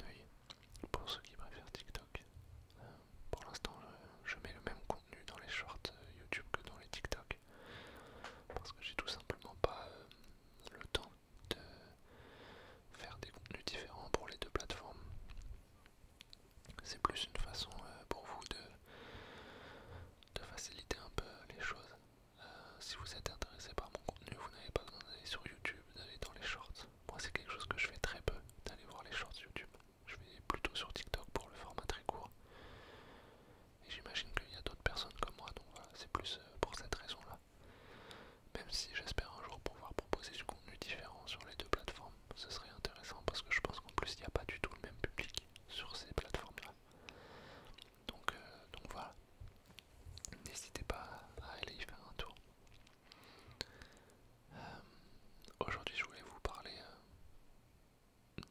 œil pour ceux qui préfèrent TikTok. Pour l'instant, je mets le même contenu dans les shorts YouTube que dans les TikTok parce que j'ai tout simplement pas le temps de faire des contenus différents pour les deux plateformes. C'est plus une façon pour vous de faciliter un peu les choses. Si vous êtes intéressé par mon contenu, vous n'avez pas besoin d'aller sur YouTube, d'aller dans les shorts. Moi, c'est quelque chose que je fais très peu, d'aller voir les shorts YouTube. Je vais plutôt sur TikTok pour le format très court. Et j'imagine qu'il y a d'autres personnes comme moi, donc voilà, c'est plus pour cette raison-là. Même si j'espère un jour pouvoir proposer du contenu différent sur les deux plateformes, ce serait intéressant parce que je pense qu'en plus il n'y a pas du tout le même public sur ces plateformes-là. Donc voilà, n'hésitez pas à aller y faire un tour. Aujourd'hui je voulais vous parler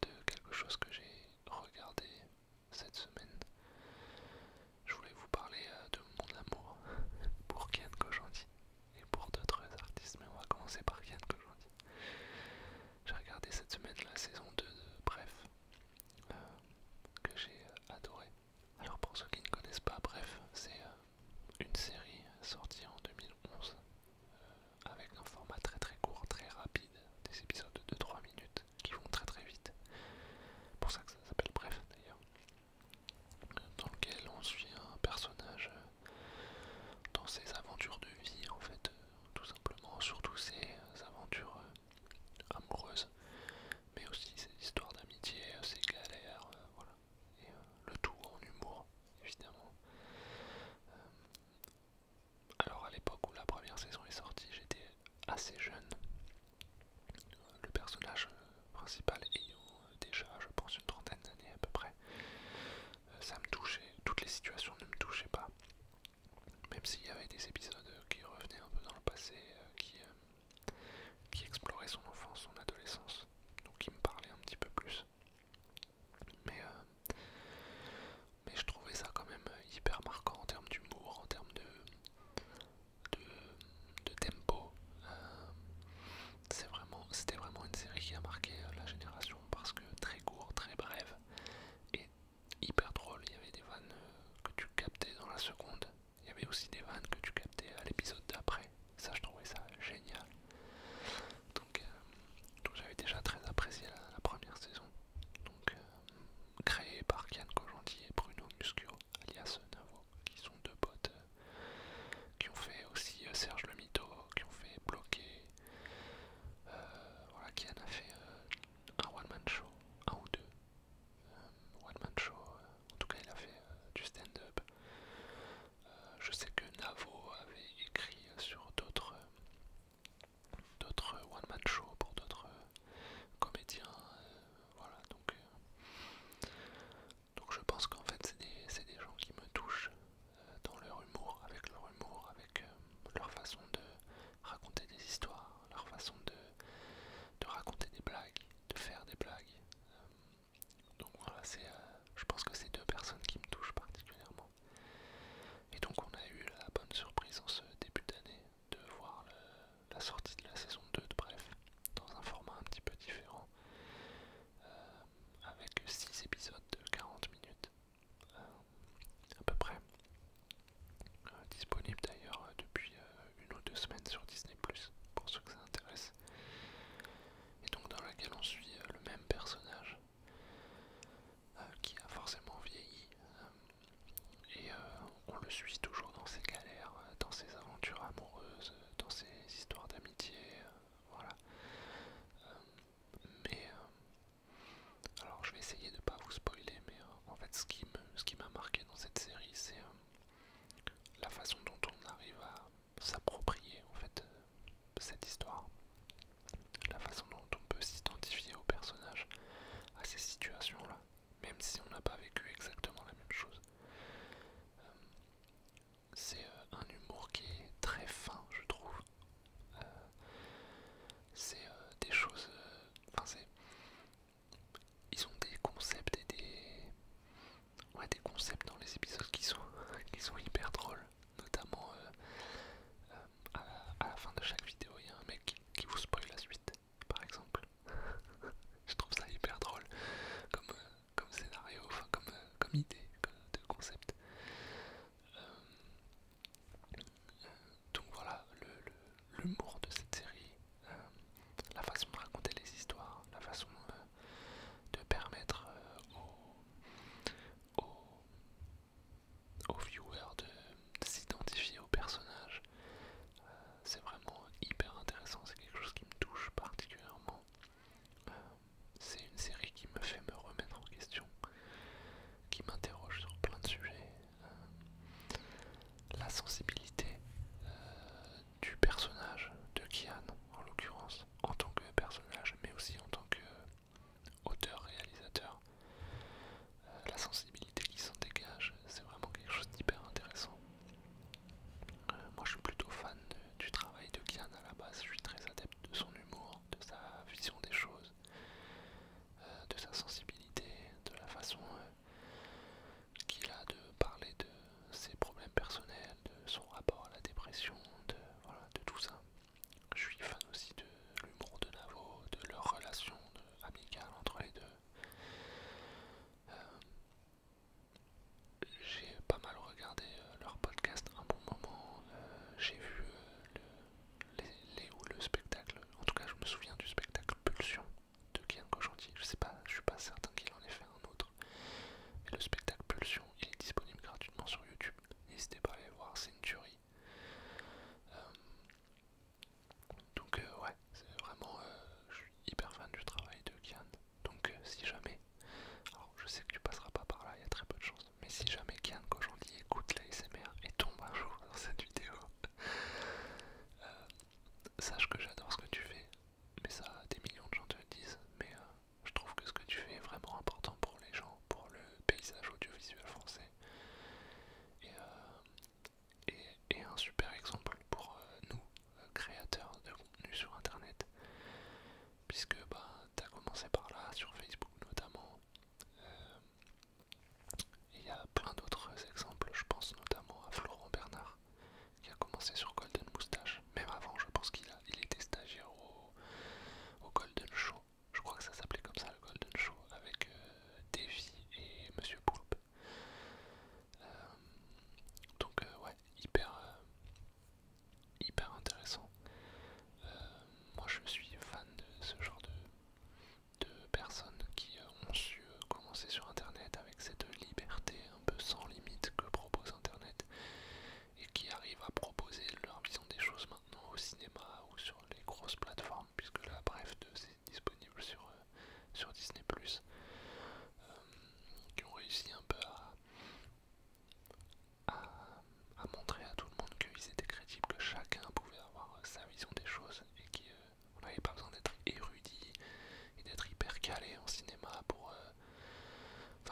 de quelque chose que j'ai regardé cette semaine. Je voulais vous parler de mon amour pour Kian Kojandi et pour d'autres artistes, mais on va commencer par Kian Kojandi. J'ai regardé cette semaine la saison 2 de Bref, que j'ai adoré. Alors pour ceux qui ne connaissent pas Bref, c'est une série sortie en 2011 avec un format très très court, très rapide, des épisodes de 2-3 minutes qui vont très très vite. C'est pour ça que ça s'appelle Bref d'ailleurs. Dans lequel on suit un personnage dans ses aventures de vie en fait, tout simplement, surtout ses aventures amoureuses, mais aussi ses histoires d'amitié, ses galères, voilà. Et le tout en humour, évidemment. Alors à l'époque où la première saison est sortie, j'étais assez jeune. Le personnage principal ayant déjà, je pense, une trentaine d'années à peu près. Ça me touchait, toutes les situations ne me touchaient pas. Même s'il y avait des épisodes qui revenaient un peu dans le passé, qui exploraient son enfance, son adolescence, donc qui me parlaient un petit peu plus. Mais, euh, mais je trouvais ça quand même hyper marquant en termes d'humour, en termes de tempo. C'était vraiment une série qui a marqué la génération parce que très court, très brève et hyper drôle. Il y avait des vannes que tu captais dans la seconde. Il y avait aussi des vannes que tu captais à l'épisode d'après. Ça, je trouvais ça génial. Donc j'avais déjà très apprécié la première saison. Donc créée par Kian Kojandi et Bruno Muschio, alias Navo, qui sont deux potes qui ont fait aussi Serge le Mito, qui ont fait Bloqué. Voilà, Kian a fait un one man show, un ou deux one man show. En tout cas, il a fait du stand-up. Je sais que Navo avait écrit sur d'autres one-man shows pour d'autres comédiens. Voilà, donc je pense qu'en fait c'est des gens qui me touchent dans leur humour, avec leur façon de raconter des histoires, leur façon de raconter des blagues, de faire des blagues. Donc voilà, je pense que c'est deux personnes qui me touchent particulièrement. Et donc on a eu la bonne surprise en ce début d'année de voir la sortie de la saison 2 de Bref, dans un format un petit peu différent, avec 6 épisodes de 40 minutes à peu près, disponible d'ailleurs depuis une ou deux semaines sur Disney+, pour ceux que ça intéresse, et donc dans laquelle on suit le même personnage qui a forcément vieilli, et on le suit toujours dans ses galères, dans ses aventures amoureuses, dans ses histoires d'amitié, voilà. Mais alors je vais essayer de pas vous spoiler, mais en fait ce qui m'a marqué dans cette série, c'est la façon dont on arrive à s'approprier en fait cette histoire, la façon dont on peut s'identifier au personnage, à ces situations-là, même si on n'a pas vécu exactement la même chose. C'est un humour qui est très fin, je trouve. C'est des choses. Enfin, ils ont des concepts et des concepts dans les épisodes qui sont hyper drôles. Notamment à la fin de chaque vidéo, il y a un mec qui vous spoil la suite, par exemple. Je trouve ça hyper drôle comme scénario.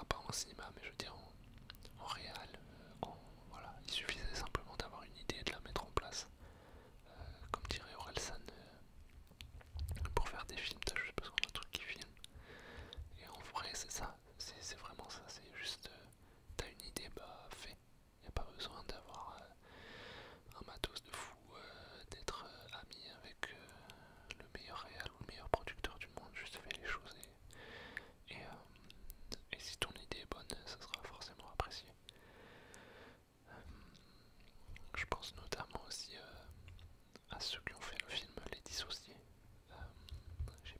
pas en cinéma, mais je veux dire en réal, voilà, il suffisait simplement d'avoir une idée et de la mettre en place. Comme dirait Orelsan, pour faire des films, t'as juste besoin d'un truc qui filme. Et en vrai, c'est ça, c'est vraiment ça, c'est juste, t'as une idée, bah fais. Y a pas besoin d'avoir un matos de fou, d'être ami avec le meilleur réal ou le meilleur producteur du monde, juste fais les choses et si ton idée est bonne, ça sera forcément apprécié. Je pense notamment aussi à ceux qui ont fait le film Les Dissociés. J'ai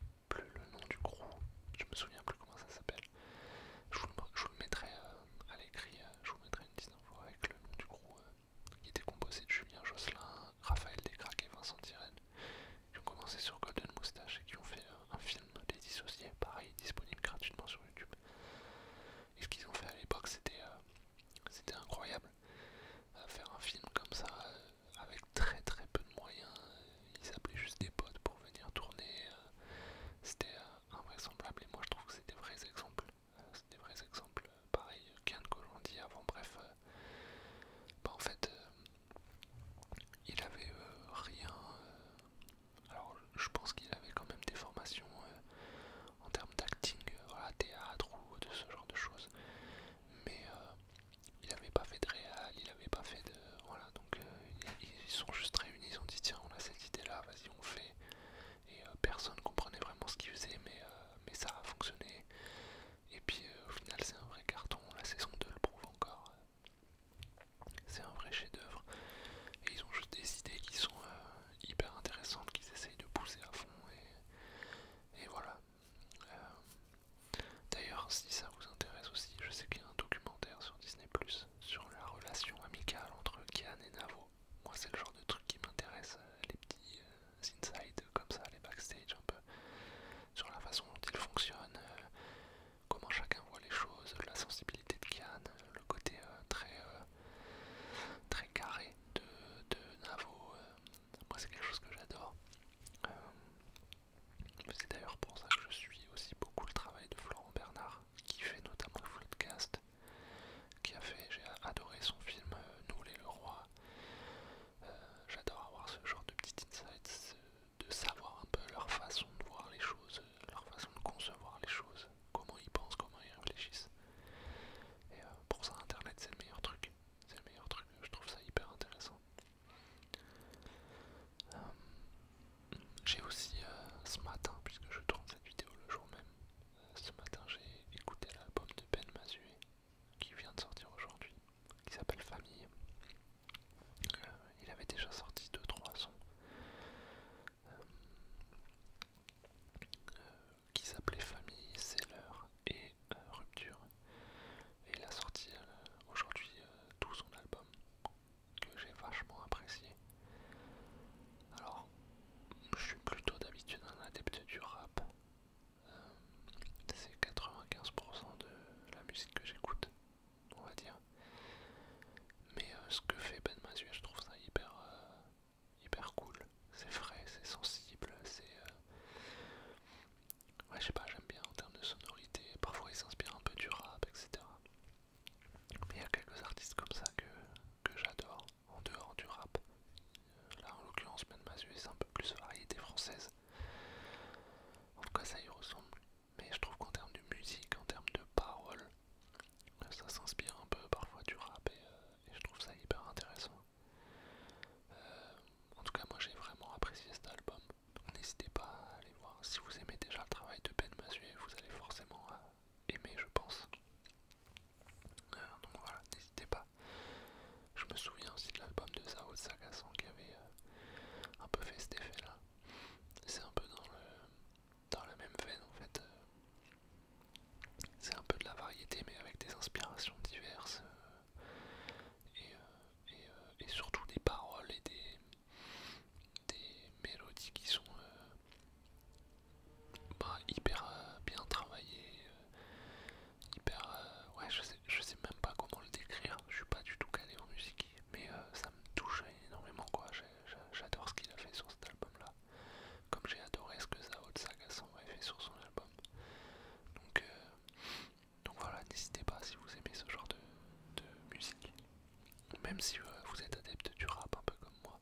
même si vous êtes adepte du rap un peu comme moi,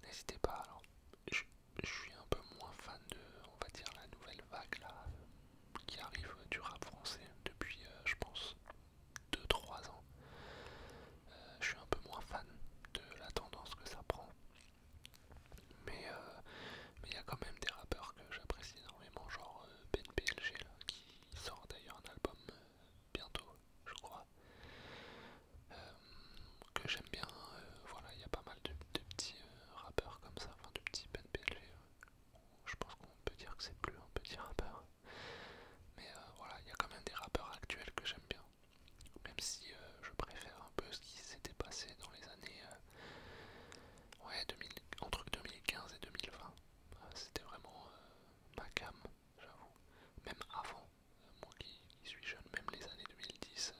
n'hésitez pas. Alors, je, je suis un peu moins fan de, on va dire, la nouvelle vague là, qui arrive du rap français depuis, je pense, 2-3 ans. Je suis un peu moins fan de la tendance que ça prend. Mais il y a quand même des rappeurs que j'apprécie énormément, genre PNPLG là, qui sort d'ailleurs un album bientôt, je crois, euh, que j'aime bien. Voilà, il y a pas mal de petits rappeurs comme ça, enfin de petits PNPLG. Je pense qu'on peut dire que c'est plus un petit rappeur. Mais voilà, il y a quand même des rappeurs actuels que j'aime bien. Même si je préfère un peu ce qui s'était passé dans les années ouais, 2000, entre 2015 et 2020. C'était vraiment ma cam, j'avoue. Même avant, moi qui suis jeune, même les années 2010,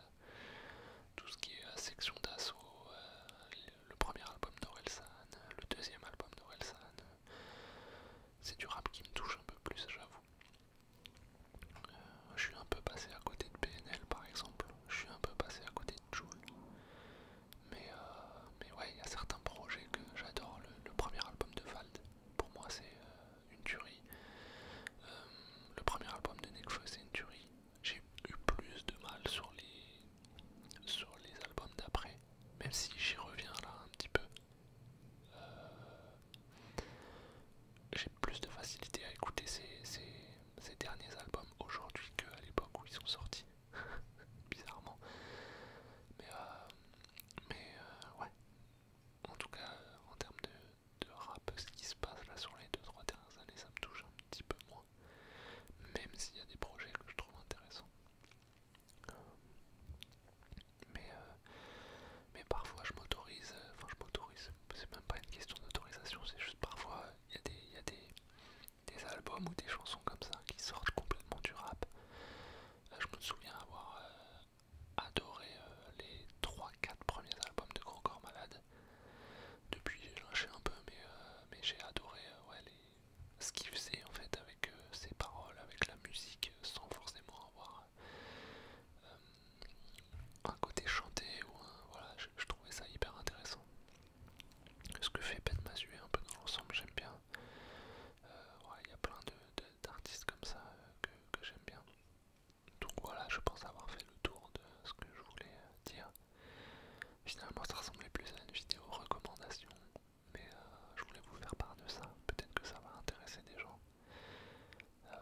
tout ce qui est section d'assaut, le premier album d'Orelsan, le deuxième album d'Orelsan, c'est du rap qui me touche un peu plus, j'avoue. Je suis un peu passé à côté de PNL par exemple, je suis un peu passé à côté de Jul. Mais ouais, il y a certains projets que j'adore. Le premier album de Vald, pour moi c'est une tuerie. Le premier album de Nekfeu c'est une tuerie. J'ai eu plus de mal sur les albums d'après, même si j'y reviens là un petit peu. J'ai plus de facilité à écouter ces derniers albums aujourd'hui qu'à l'époque où ils sont sortis. Bizarrement. Ouais. En tout cas, en termes de rap, ce qui se passe là sur les 2-3 dernières années, ça me touche un petit peu moins. Même s'il y a des projets que je trouve intéressants. Mais, euh, mais parfois je m'autorise, c'est même pas une question d'autorisation, c'est juste parfois il y a des albums ou des chansons comme ça qui sortent complètement du rap. Je me souviens avoir adoré les 3-4 premiers albums de Grand Corps Malade. Depuis j'ai lâché un peu, mais j'ai adoré ouais, ce qu'il faisait en fait avec ses paroles, avec la musique, sans forcément avoir un côté chanté ou voilà, je trouvais ça hyper intéressant. Ce que fait Ben Mazué un peu dans l'ensemble, j'aime bien. Ouais, il y a plein d'artistes comme ça que j'aime bien. Donc voilà, je pense avoir fait le tour de ce que je voulais dire. Finalement, ça ressemblait plus à une vidéo recommandation, mais je voulais vous faire part de ça. Peut-être que ça va intéresser des gens. Euh,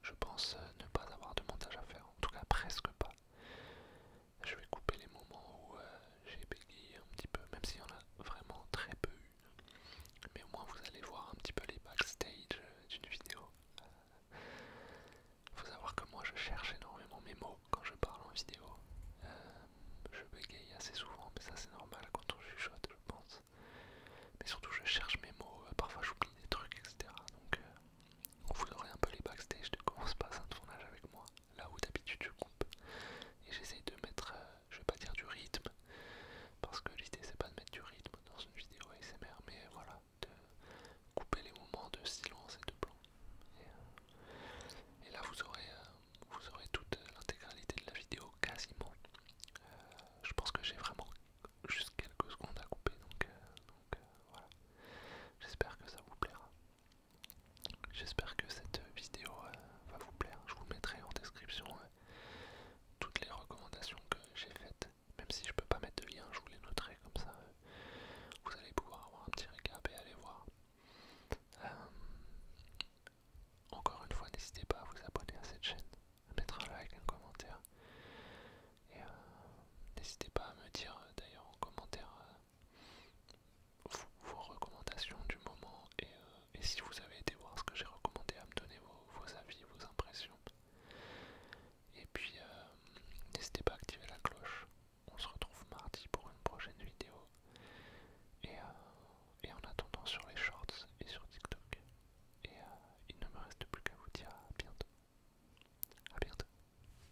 je pense ne pas avoir de montage à faire, en tout cas presque pas. Je vais couper les moments où j'ai bégayé un petit peu, même s'il y en a vraiment très peu eu. Mais au moins vous allez voir un petit peu les backstage d'une vidéo. Faut savoir que moi je cherche énormément mes mots quand je parle en vidéo. Je bégaye assez souvent, mais ça c'est normal quand on chuchote, je pense. Mais surtout je cherche